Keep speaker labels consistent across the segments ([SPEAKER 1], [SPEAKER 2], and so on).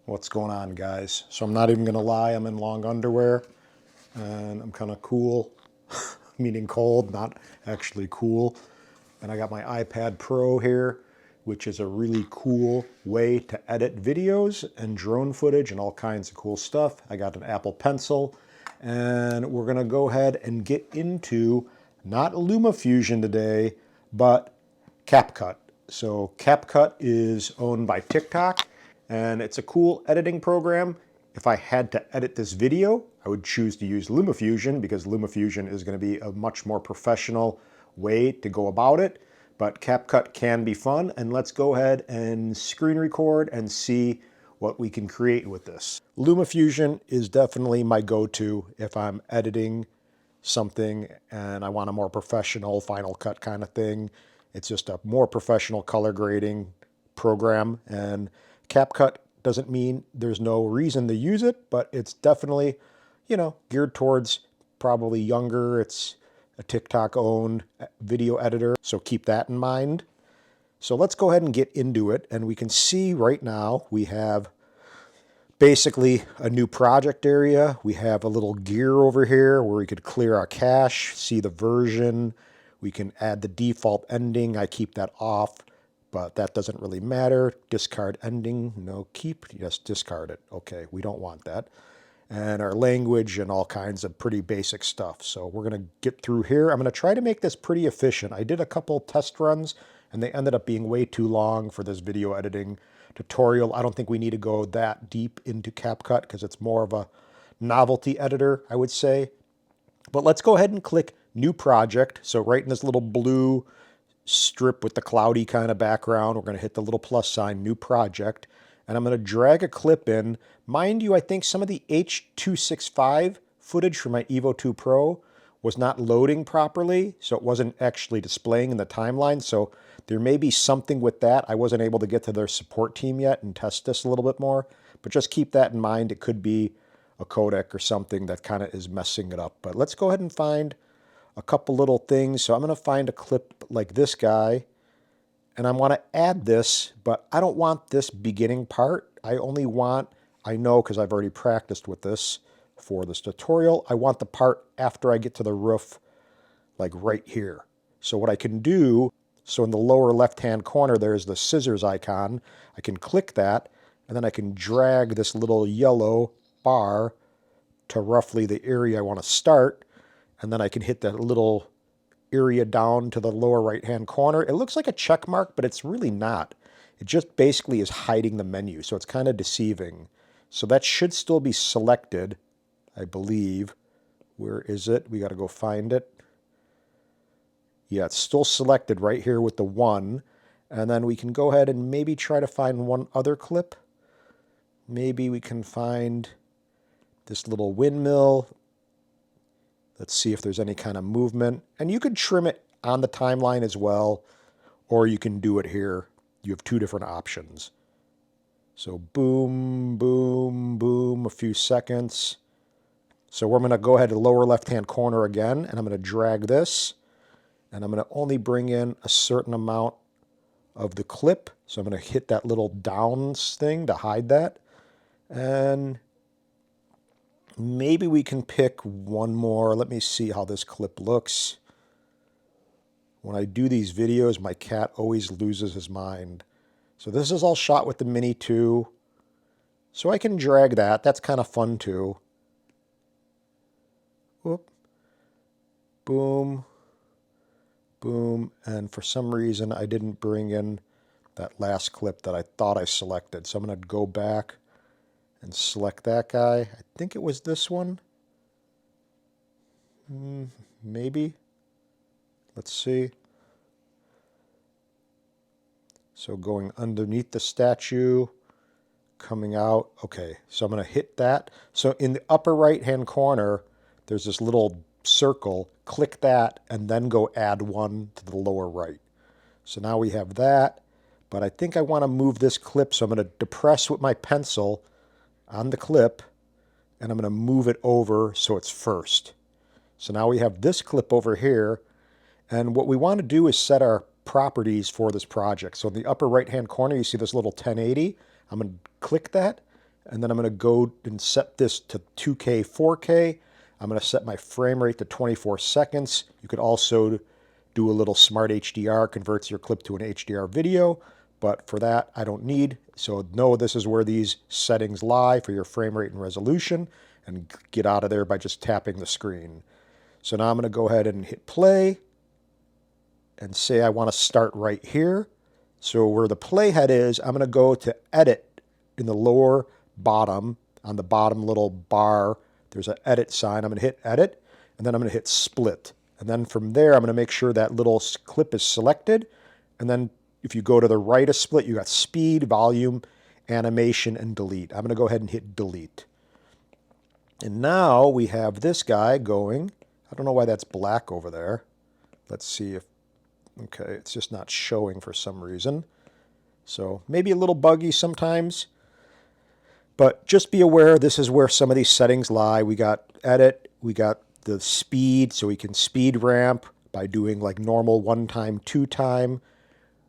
[SPEAKER 1] What's going on, guys? So I'm not even gonna lie, I'm in long underwear and I'm kind of cool, meaning cold, not actually cool. And I got my iPad Pro here, which is a really cool way to edit videos and drone footage and all kinds of cool stuff. I got an Apple Pencil, and we're gonna go ahead and get into not Lumafusion today, but CapCut. So CapCut is owned by TikTok, and it's a cool editing program. If I had to edit this video, I would choose to use Lumafusion because Lumafusion is going to be a much more professional way to go about it. But CapCut can be fun, and let's go ahead and screen record and see what we can create with this. Lumafusion is definitely my go-to if I'm editing something and I want a more professional Final Cut kind of thing. It's just a more professional color grading program, and CapCut doesn't mean there's no reason to use it, but it's definitely, geared towards probably younger. It's a TikTok-owned video editor, so keep that in mind. So let's go ahead and get into it, and we can see right now we have basically a new project area. We have a little gear over here where we could clear our cache, see the version. We can add the default ending. I keep that off, but that doesn't really matter. Discard ending, no keep, yes, discard it. Okay, we don't want that. And our language and all kinds of pretty basic stuff. So we're gonna get through here. I'm gonna try to make this pretty efficient. I did a couple test runs and they ended up being way too long for this video editing tutorial. I don't think we need to go that deep into CapCut because it's more of a novelty editor, I would say. But let's go ahead and click New Project. So right in this little blue strip with the cloudy kind of background, we're going to hit the little plus sign, New Project, and I'm going to drag a clip in. Mind you, I think some of the H.265 footage from my Evo 2 Pro was not loading properly, so it wasn't actually displaying in the timeline. So there may be something with that. I wasn't able to get to their support team yet and test this a little bit more, but just keep that in mind. It could be a codec or something that kind of is messing it up. But let's go ahead and find a couple little things. So I'm going to find a clip like this guy, and I want to add this, but I don't want this beginning part. I know because I've already practiced with this for this tutorial, I want the part after I get to the roof, like right here. So what I can do, so in the lower left-hand corner, there's the scissors icon. I can click that, and then I can drag this little yellow bar to roughly the area I want to start, and then I can hit that little area down to the lower right-hand corner. It looks like a check mark, but it's really not. It just basically is hiding the menu, so it's kind of deceiving. So that should still be selected, I believe. Where is it? We got to go find it. Yeah, it's still selected right here with the 1. And then we can go ahead and maybe try to find one other clip. Maybe we can find this little windmill. Let's see if there's any kind of movement. And you could trim it on the timeline as well, or you can do it here. You have 2 different options. So boom, boom, boom, a few seconds. So we're going to go ahead to the lower left-hand corner again, and I'm going to drag this, and I'm going to only bring in a certain amount of the clip. So I'm going to hit that little downs thing to hide that. And maybe we can pick one more. Let me see how this clip looks. When I do these videos, my cat always loses his mind. So this is all shot with the Mini 2. So I can drag that. That's kind of fun too. Whoop. Boom. Boom. And for some reason, I didn't bring in that last clip that I thought I selected. So I'm going to go back and select that guy. I think it was this one. Maybe. Let's see. So going underneath the statue, coming out. Okay, so I'm going to hit that. So in the upper right-hand corner, there's this little circle. Click that, and then go add one to the lower right. So now we have that, but I think I want to move this clip, so I'm going to depress with my pencil on the clip, and I'm going to move it over so it's first. So now we have this clip over here, and what we want to do is set our properties for this project. So in the upper right-hand corner, you see this little 1080. I'm going to click that, And then I'm going to go and set this to 2K, 4K. I'm going to set my frame rate to 24 seconds. You could also do a little smart HDR, converts your clip to an HDR video, but for that I don't need. So know this is where these settings lie for your frame rate and resolution, and get out of there by just tapping the screen. So now I'm going to go ahead and hit play and say I want to start right here. So where the playhead is, I'm going to go to edit in the lower bottom, on the bottom little bar, there's an edit sign. I'm going to hit edit, and then I'm going to hit split. And then from there, I'm going to make sure that little clip is selected. And then if you go to the right of split, you got speed, volume, animation, and delete. I'm going to go ahead and hit delete. And now we have this guy going. I don't know why that's black over there. Let's see if, okay, it's just not showing for some reason. So maybe a little buggy sometimes. But just be aware, this is where some of these settings lie. We got edit, we got the speed, so we can speed ramp by doing like normal 1x, 2x.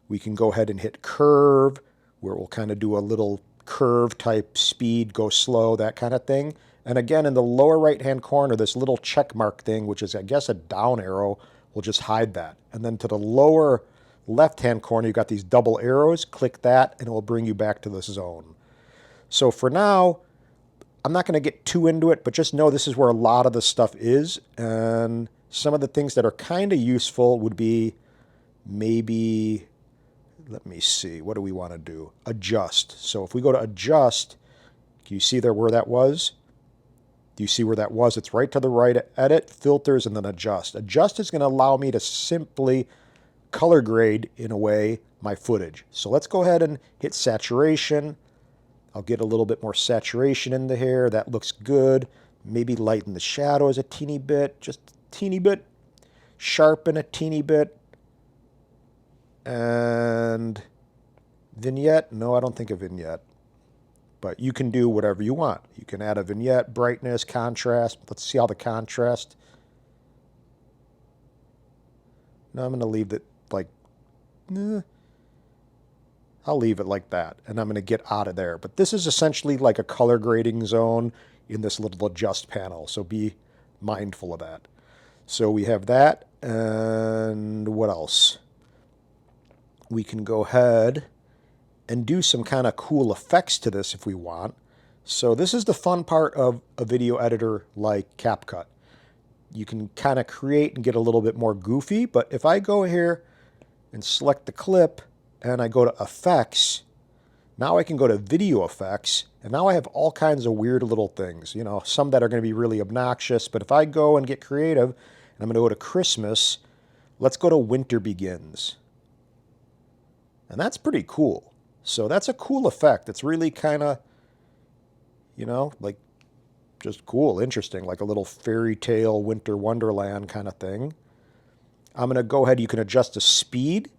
[SPEAKER 1] We can go ahead and hit curve, where we'll kind of do a little curve type speed, go slow, that kind of thing. And again, in the lower right-hand corner, this little check mark thing, which is, I guess, a down arrow, will just hide that. And then to the lower left-hand corner, you've got these double arrows. Click that, and it will bring you back to this zone. So for now, I'm not going to get too into it, but just know this is where a lot of the stuff is. And some of the things that are kind of useful would be maybe, let me see, what do we want to do? Adjust. So if we go to adjust, can you see there where that was? Do you see where that was? It's right to the right, edit, filters, and then adjust. Adjust is going to allow me to simply color grade, in a way, my footage. So let's go ahead and hit saturation. I'll get a little bit more saturation in the hair. That looks good. Maybe lighten the shadows a teeny bit, just a teeny bit. Sharpen a teeny bit. And vignette? No, I don't think a vignette. But you can do whatever you want. You can add a vignette, brightness, contrast. Let's see how the contrast. No, I'm going to leave it like, I'll leave it like that, and I'm going to get out of there. But this is essentially like a color grading zone in this little adjust panel, so be mindful of that. So we have that, and what else? We can go ahead and do some kind of cool effects to this if we want. So this is the fun part of a video editor like CapCut. You can kind of create and get a little bit more goofy, but if I go here and select the clip, and I go to effects, now I can go to video effects, and now I have all kinds of weird little things, you know, some that are going to be really obnoxious. But if I go and get creative, and I'm going to go to Christmas, let's go to Winter Begins. And that's pretty cool. So that's a cool effect. It's really kind of, you know, like just cool, interesting, like a little fairy tale winter wonderland kind of thing. I'm going to go ahead, you can adjust the speed.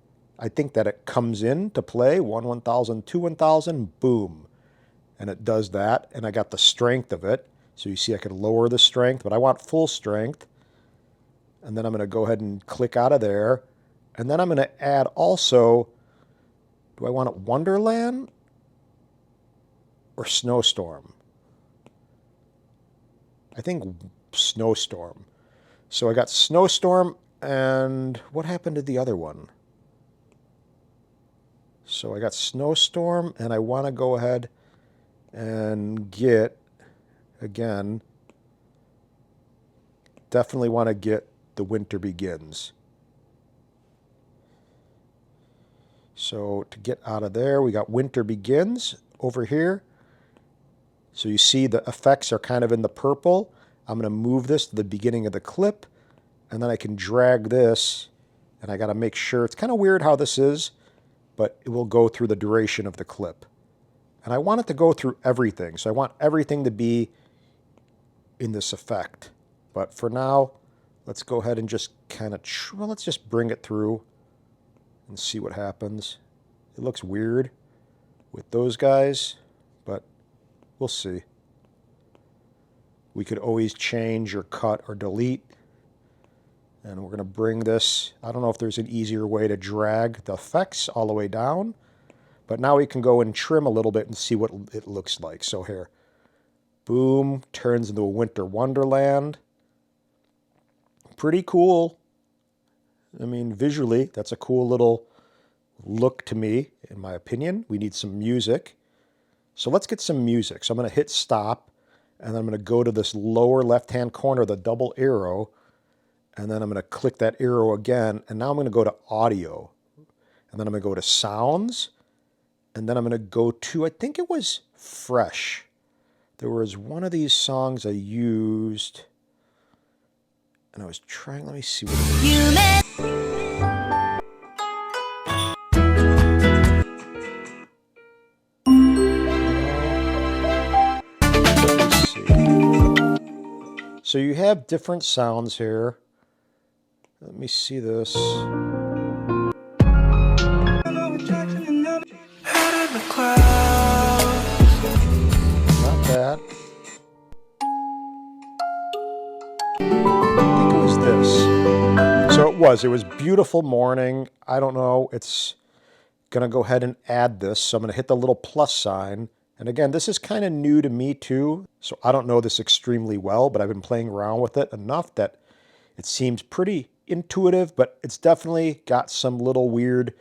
[SPEAKER 1] I think that it comes in to play, 1/1000, 2/1000, boom. And it does that, and I got the strength of it. So you see I could lower the strength, but I want full strength. And then I'm going to go ahead and click out of there. And then I'm going to add also, do I want it Wonderland or Snowstorm? I think Snowstorm. So I got Snowstorm, and what happened to the other one? So I got Snowstorm, and I want to go ahead and get, again, definitely want to get the Winter Begins. So to get out of there, we got Winter Begins over here. So you see the effects are kind of in the purple. I'm going to move this to the beginning of the clip, and then I can drag this, and I got to make sure, it's kind of weird how this is, but it will go through the duration of the clip. And I want it to go through everything. So I want everything to be in this effect. But for now, let's go ahead and just kind of, well, let's just bring it through and see what happens. It looks weird with those guys, but we'll see. We could always change or cut or delete. And we're going to bring this, I don't know if there's an easier way to drag the effects all the way down, But now we can go and trim a little bit and see what it looks like. So here, boom, turns into a winter wonderland. Pretty cool. I mean, visually, that's a cool little look to me, in my opinion. We need some music. So let's get some music. So I'm going to hit stop, and then I'm going to go to this lower left-hand corner, the double arrow, and then I'm going to click that arrow again, and now I'm going to go to audio. And then I'm going to go to sounds, and then I'm going to go to, I think it was fresh. There was one of these songs I used, and I was trying, let me see what it is. So you have different sounds here. Let me see this. Not that. I think it was this. So it was beautiful morning. I don't know. It's going to go ahead and add this. So I'm going to hit the little plus sign. And again, this is kind of new to me too, so I don't know this extremely well, but I've been playing around with it enough that it seems pretty intuitive, but it's definitely got some little weird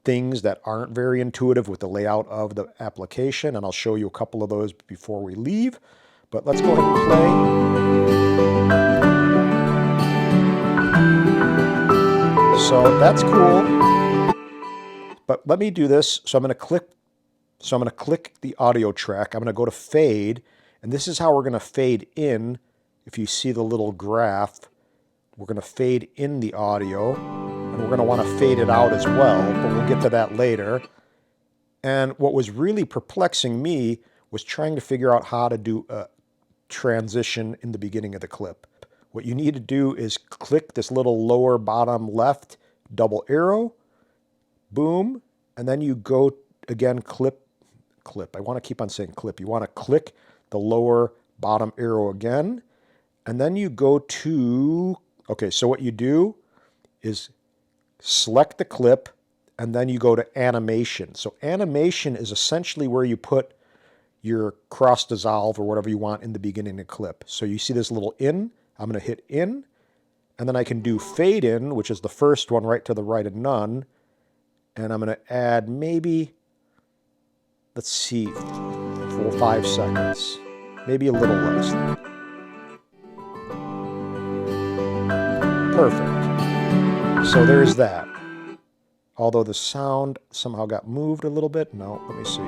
[SPEAKER 1] things that aren't very intuitive with the layout of the application, and I'll show you a couple of those before we leave. But let's go ahead and play. So that's cool, but let me do this. So I'm going to click the audio track. I'm going to go to fade, and this is how we're going to fade in. If you see the little graph, we're going to fade in the audio, and we're going to want to fade it out as well, but we'll get to that later. And what was really perplexing me was trying to figure out how to do a transition in the beginning of the clip. What you need to do is click this little lower bottom left double arrow, boom, and then you go again, clip. I want to keep on saying clip. You want to click the lower bottom arrow again, and then you go to, okay, so what you do is select the clip, and then you go to animation. So animation is essentially where you put your cross dissolve or whatever you want in the beginning of the clip. So you see this little in, I'm going to hit in, and then I can do fade in, which is the first one right to the right of none, and I'm going to add maybe, let's see, 4 or 5 seconds, maybe a little less. Perfect. So there's that. Although the sound somehow got moved a little bit. No, let me see.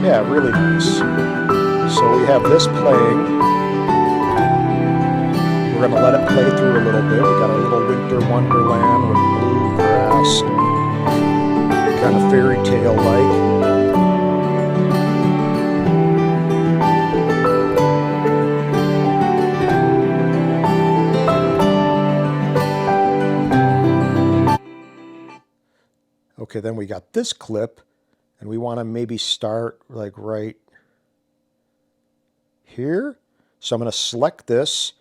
[SPEAKER 1] Yeah, really nice. So we have this playing. We're going to let it play through a little bit. We got our little winter wonderland with blue grass, kind of fairy tale like. Okay, then we got this clip, and we want to maybe start like right here. So I'm going to select this.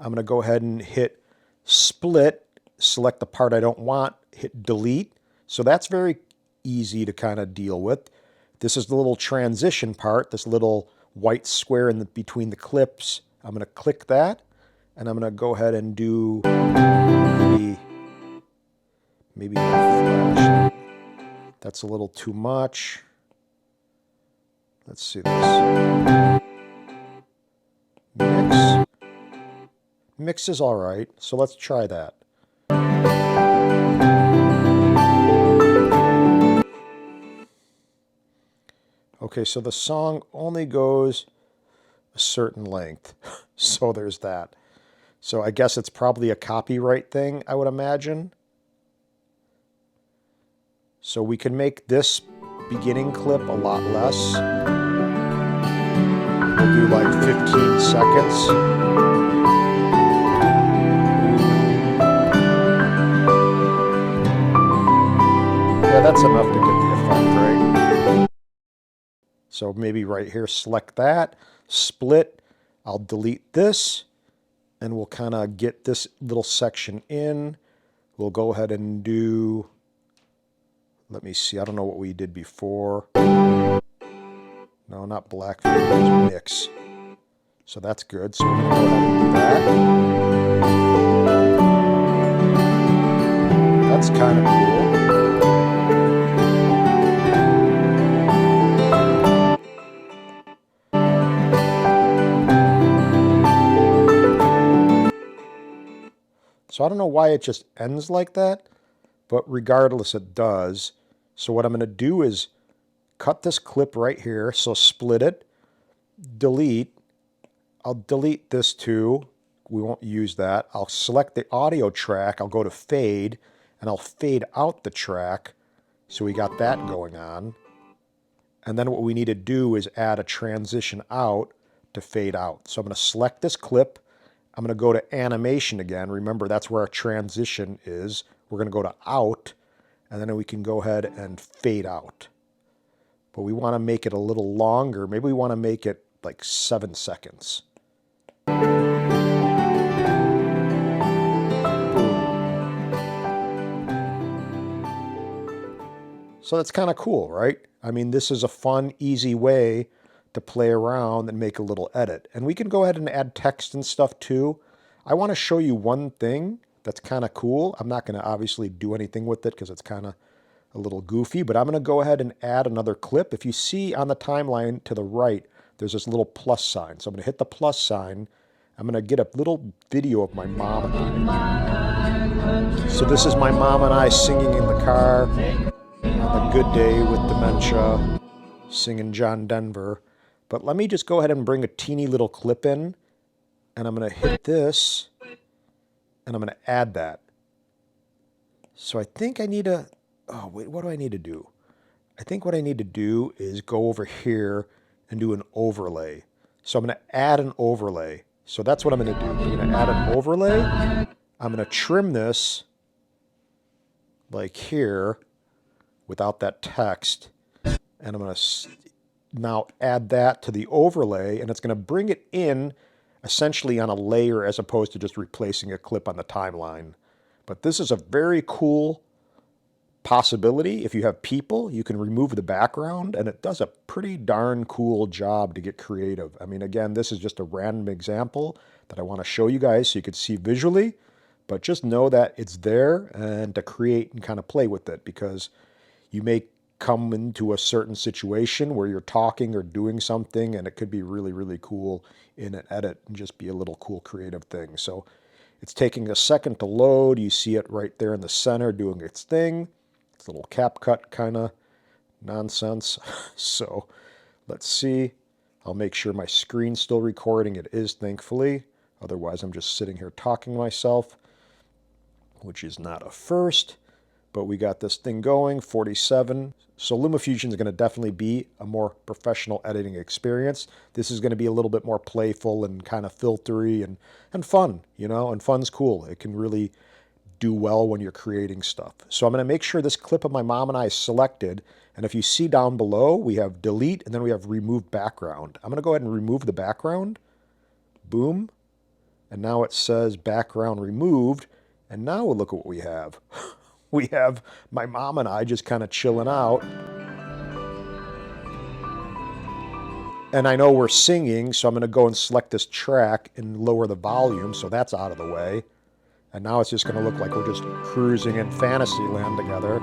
[SPEAKER 1] I'm going to go ahead and hit split, select the part I don't want, hit delete. So that's very easy to kind of deal with. This is the little transition part, this little white square in between the clips. I'm going to click that, and I'm going to go ahead and do maybe a flash. That's a little too much. Let's see this. Mix. Mix is all right, so let's try that. Okay, so the song only goes a certain length, so there's that. So I guess it's probably a copyright thing, I would imagine. So we can make this beginning clip a lot less. We'll do like 15 seconds. Yeah, that's enough to get the effect, right? So maybe right here, select that, split. I'll delete this, and we'll kind of get this little section in. We'll go ahead and do Let me see. I don't know what we did before. No, not black video, it was mix. So that's good. So we're going to go ahead and do that. That's kind of cool. So I don't know why it just ends like that, but regardless it does. So what I'm going to do is cut this clip right here. So split it, delete. I'll delete this too. We won't use that. I'll select the audio track. I'll go to fade, and I'll fade out the track. So we got that going on. And then what we need to do is add a transition out to fade out. So I'm going to select this clip. I'm going to go to animation again. Remember, that's where our transition is. We're going to go to out, and then we can go ahead and fade out. But we want to make it a little longer. Maybe we want to make it like 7 seconds. So that's kind of cool, right? I mean, this is a fun, easy way to play around and make a little edit. And we can go ahead and add text and stuff too. I want to show you one thing that's kind of cool. I'm not going to obviously do anything with it because it's kind of a little goofy, but I'm going to go ahead and add another clip. If you see on the timeline to the right, there's this little plus sign. So I'm going to hit the plus sign. I'm going to get a little video of my mom and I. So this is my mom and I singing in the car on a good day with dementia, singing John Denver. But let me just go ahead and bring a teeny little clip in, and I'm going to hit this, and I'm going to add that. So I think I need to, oh wait, what do I need to do? I think what I need to do is go over here and do an overlay. So I'm going to add an overlay. So that's what I'm going to do. I'm going to add an overlay. I'm going to trim this like here without that text. And I'm going to now add that to the overlay, and it's going to bring it in essentially on a layer as opposed to just replacing a clip on the timeline. But this is a very cool possibility. If you have people, you can remove the background, and it does a pretty darn cool job to get creative. I mean, again, this is just a random example that I want to show you guys so you could see visually, but just know that it's there and to create and kind of play with it, because you may come into a certain situation where you're talking or doing something, and it could be really, really cool in an edit and just be a little cool creative thing. So it's taking a second to load. You see it right there in the center doing its thing. It's a little CapCut kind of nonsense. So let's see. I'll make sure my screen's still recording. It is, thankfully. Otherwise, I'm just sitting here talking to myself, which is not a first. But we got this thing going, 47. So Lumafusion is going to definitely be a more professional editing experience. This is going to be a little bit more playful and kind of filtery and fun, you know, and fun's cool. It can really do well when you're creating stuff. So I'm going to make sure this clip of my mom and I is selected. And if you see down below, we have delete and then we have remove background. I'm going to go ahead and remove the background. Boom. And now it says background removed. And now look at what we have. We have my mom and I just kind of chilling out. And I know we're singing, so I'm going to go and select this track and lower the volume, so that's out of the way. And now it's just going to look like we're just cruising in Fantasyland together.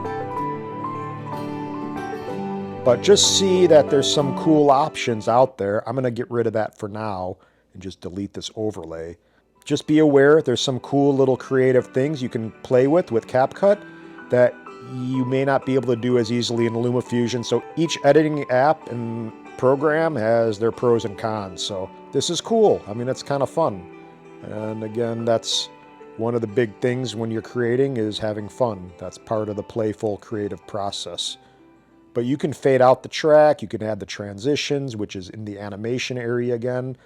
[SPEAKER 1] But just see that there's some cool options out there. I'm going to get rid of that for now and just delete this overlay. Just be aware there's some cool little creative things you can play with CapCut that you may not be able to do as easily in Lumafusion. So each editing app and program has their pros and cons. So this is cool. I mean, it's kind of fun. And again, that's one of the big things when you're creating is having fun. That's part of the playful creative process. But you can fade out the track. You can add the transitions, which is in the animation area again.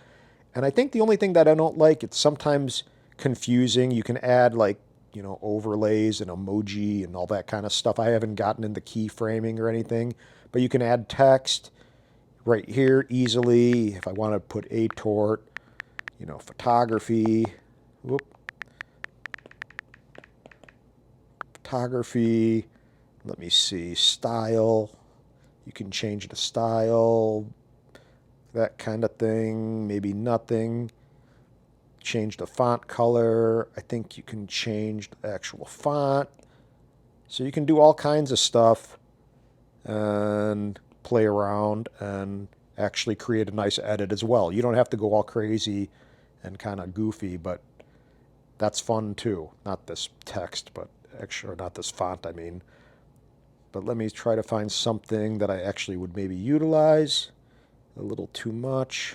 [SPEAKER 1] And I think the only thing that I don't like, it's sometimes confusing. You can add like, you know, overlays and emoji and all that kind of stuff. I haven't gotten into keyframing or anything, but you can add text right here easily. If I want to put Atort, you know, photography, photography, Let me see, style. You can change the style, that kind of thing, maybe nothing. Change the font color. I think you can change the actual font. So you can do all kinds of stuff and play around and actually create a nice edit as well. You don't have to go all crazy and kind of goofy, but that's fun too. Not this text, but actually, or not this font, I mean. But let me try to find something that I actually would maybe utilize. A little too much.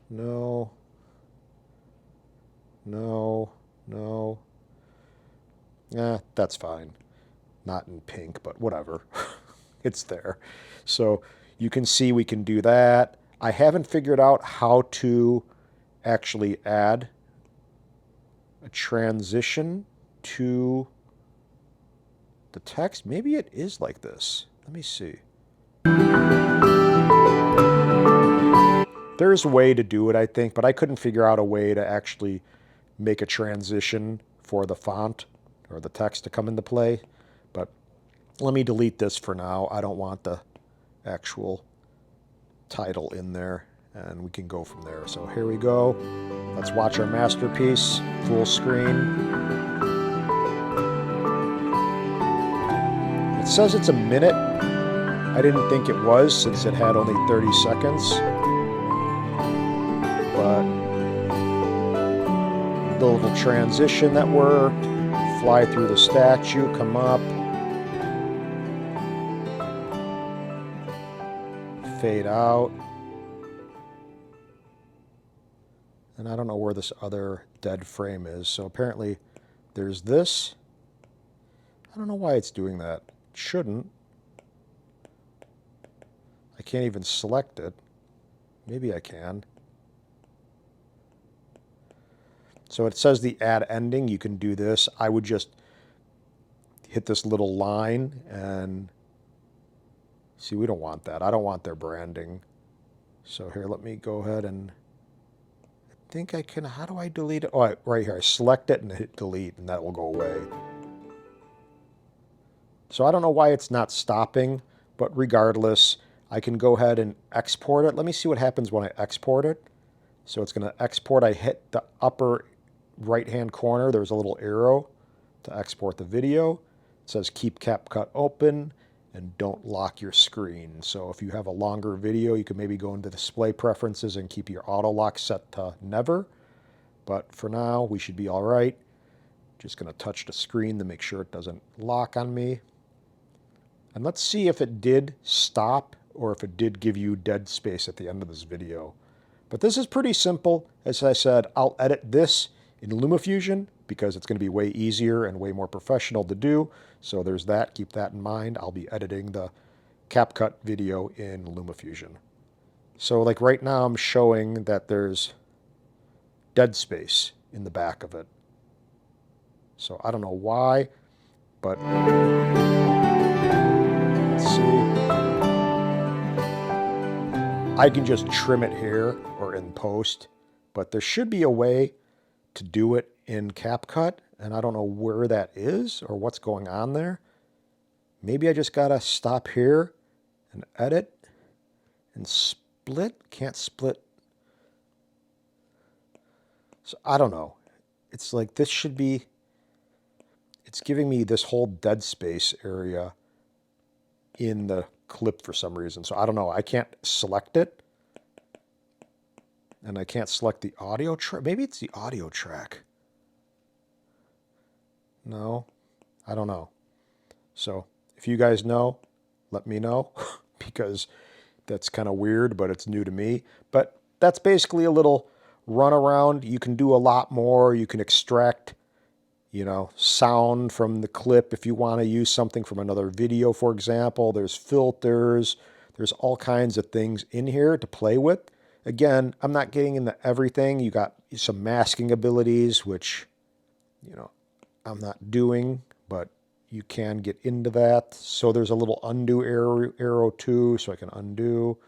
[SPEAKER 1] No. No. No. That's fine. Not in pink, but whatever. It's there. So you can see we can do that. I haven't figured out how to actually add a transition to the text. Maybe it is like this. Let me see. There's a way to do it, I think, but I couldn't figure out a way to actually make a transition for the font or the text to come into play. But let me delete this for now. I don't want the actual title in there, and we can go from there. So here we go. Let's watch our masterpiece, full screen. It says it's a minute. I didn't think it was since it had only 30 seconds. But the little transition that worked, fly through the statue, come up, fade out. And I don't know where this other dead frame is. So apparently there's this. I don't know why it's doing that. It shouldn't. I can't even select it. Maybe I can. So it says the add ending. You can do this. I would just hit this little line and see, we don't want that. I don't want their branding. So here, let me go ahead and I think I can. How do I delete it? Oh, right here. I select it and hit delete, and that will go away. So I don't know why it's not stopping, but regardless, I can go ahead and export it. Let me see what happens when I export it. So it's going to export. I hit the upper right-hand corner. There's a little arrow to export the video. It says keep CapCut open and don't lock your screen. So if you have a longer video, you can maybe go into display preferences and keep your auto lock set to never. But for now, we should be all right. Just going to touch the screen to make sure it doesn't lock on me. And let's see if it did stop or if it did give you dead space at the end of this video. But this is pretty simple. As I said, I'll edit this in Lumafusion because it's going to be way easier and way more professional to do. So there's that. Keep that in mind. I'll be editing the CapCut video in Lumafusion. So like right now I'm showing that there's dead space in the back of it. So I don't know why, but let's see. I can just trim it here or in post, but there should be a way to do it in CapCut, and I don't know where that is or what's going on there. Maybe I just gotta stop here and edit and split. Can't split. So I don't know. It's like this should be, it's giving me this whole dead space area in the clip for some reason. So I don't know. I can't select it. And I can't select the audio track. Maybe it's the audio track. No, I don't know. So if you guys know, let me know because that's kind of weird, but it's new to me. But that's basically a little run around. You can do a lot more. You can extract, sound from the clip if you want to use something from another video, for example. There's filters. There's all kinds of things in here to play with. Again, I'm not getting into everything. You got some masking abilities, which, I'm not doing, but you can get into that. So there's a little undo arrow too, so I can undo.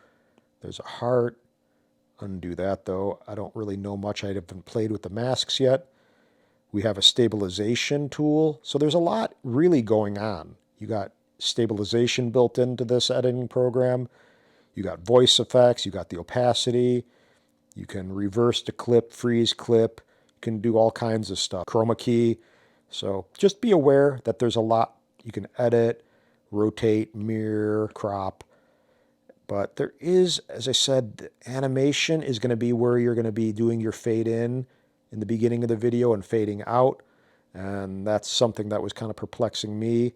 [SPEAKER 1] There's a heart. Undo that though. I don't really know much. I haven't played with the masks yet. We have a stabilization tool. So there's a lot really going on. You got stabilization built into this editing program. You got voice effects, you got the opacity, you can reverse the clip, freeze clip, you can do all kinds of stuff. Chroma key. So just be aware that there's a lot you can edit, rotate, mirror, crop. But there is, as I said, the animation is going to be where you're going to be doing your fade in the beginning of the video and fading out. And that's something that was kind of perplexing me.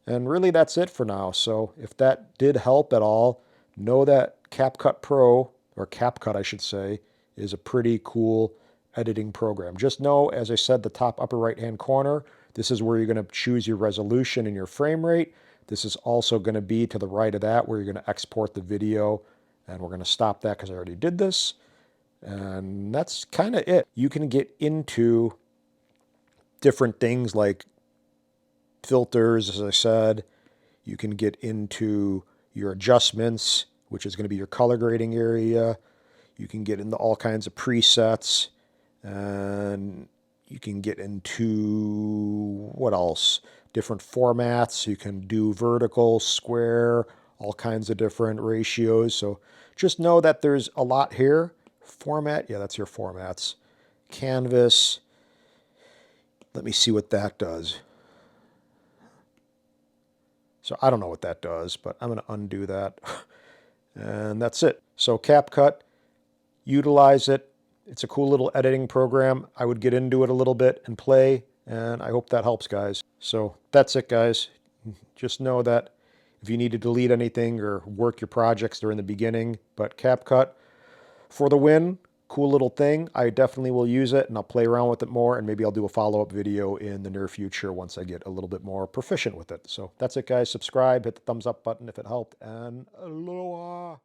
[SPEAKER 1] And really that's it for now. So if that did help at all, know that CapCut Pro, or CapCut I should say, is a pretty cool editing program. Just know, as I said, the top upper right hand corner, this is where you're going to choose your resolution and your frame rate. This is also going to be to the right of that where you're going to export the video. And we're going to stop that because I already did this. And that's kind of it. You can get into different things like filters, as I said. You can get into your adjustments, which is going to be your color grading area. You can get into all kinds of presets. And you can get into, what else? Different formats. You can do vertical, square, all kinds of different ratios. So just know that there's a lot here. Format, yeah, that's your formats. Canvas. Let me see what that does. So I don't know what that does, but I'm going to undo that. And that's it. So CapCut, utilize it. It's a cool little editing program. I would get into it a little bit and play, and I hope that helps, guys. So that's it, guys. Just know that if you need to delete anything or work your projects, they're in the beginning. But CapCut, for the win, cool little thing. I definitely will use it, and I'll play around with it more, and maybe I'll do a follow-up video in the near future once I get a little bit more proficient with it. So that's it, guys. Subscribe, hit the thumbs up button if it helped, and aloha.